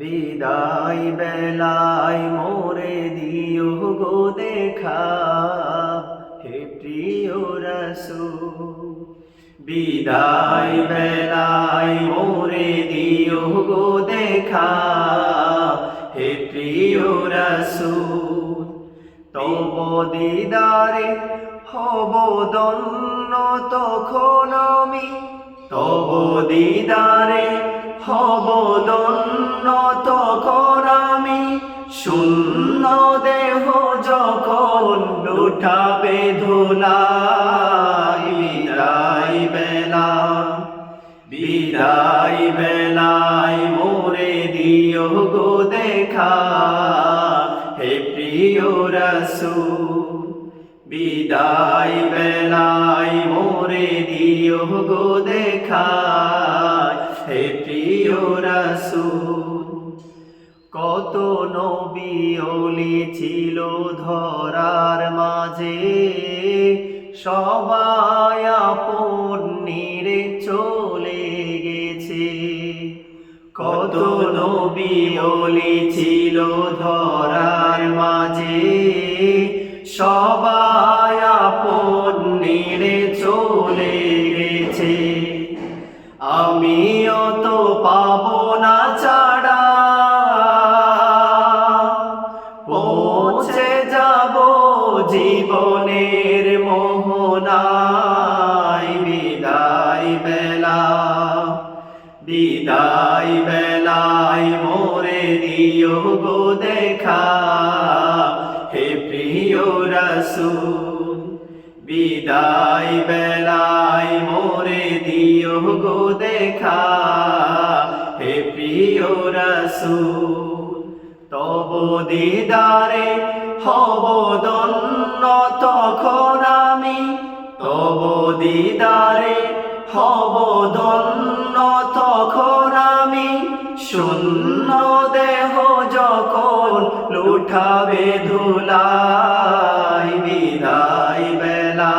বিদায় বেলায় মোরে দিও গো দেখা, হে প্রিয় রাসূল। বিদায় বেলায় মোরে দিও গো দেখা, হে প্রিয় রাসূল। তব দিদারে হব ধন্য তখন আমি, তব দিদারে হব ধন্য তখন আমি। শূন্য দেহ যখন লুটাবে ধুলাই, বিদায় বেলা, বিদায় বেলায় মোরে দিও গো দেখা, হে প্রিয় রাসূল। বিদায় বেলায় মোরে দিও গো দেখা, হে প্রিয় রাসূল। কত নবী ওলি ছিল ধরার মাঝে, সবাই আপন নিরে চলে গেছে। কত নবী ওলি ছিল ধরার মাঝে, সবাই আপন নিরে চলে গেছে। আমিও তো পাবো না ছাড়া, পৌঁছে যাব জীবনের মোহনায়। বিদায় বেলা, বিদায় বেলায় মোরে দিও গো দেখা, হে প্রিয় রাসূল। বিদায় বেলায় মোরে দিও গো দেখা, হে প্রিয় রাসূল। তব দিদারে হব ধন্য তখন আমি, তব দিদারে হব ধন্য তখন আমি। শূন্য দেহ যখন লুটাবে ধুলাই, বিদায় বেলা,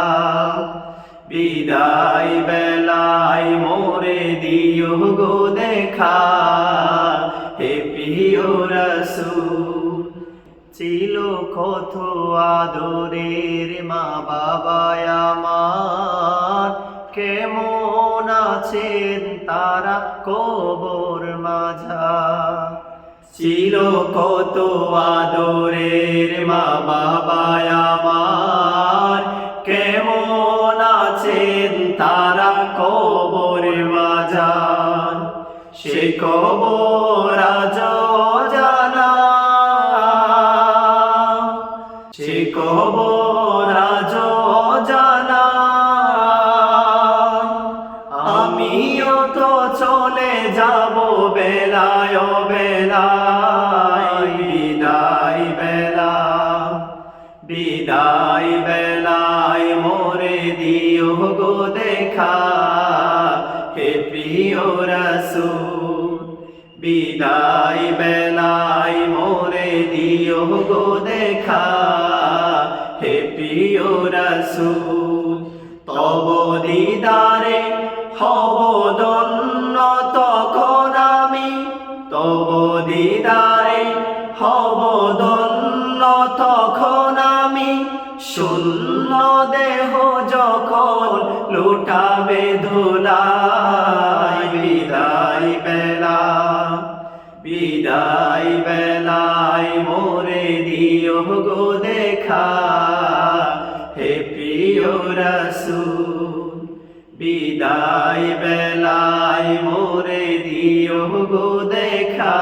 বিদায় বেলায় মোরে দিও গো দেখা, হে প্রিয় রাসূল। ছিল কত আদরের মা বাবা আমার, কেমন আছেন তারা কবর মাঝার। ছিল কত আদরের মা বাবা আমার, কেমন আছেন তারা কবর মাঝার। সে কবর আজ অজানা, সে কবর আজ অজানা। আমিও তো চলে যাব বেলায় বেলায়। বিদায় বেলা, বিদায় বেলায় মোরে দিও গো দেখা, হে প্রিয় রাসূল। বিদায় বেলায় মোরে দিও গো দেখা, হে প্রিয় রাসূল। তব দিদারে হব ধন্য তখন আমি, তব দিদারে হব ধন্য তখন আমি। শূন্য দেহ যখন লুটাবে ধুলাই, বিদায় বেলা, বিদায় বেলায় মোরে দিও গো দেখা, হে প্রিয় রাসূল। বিদায় বেলায় মোরে দিও গো দেখা।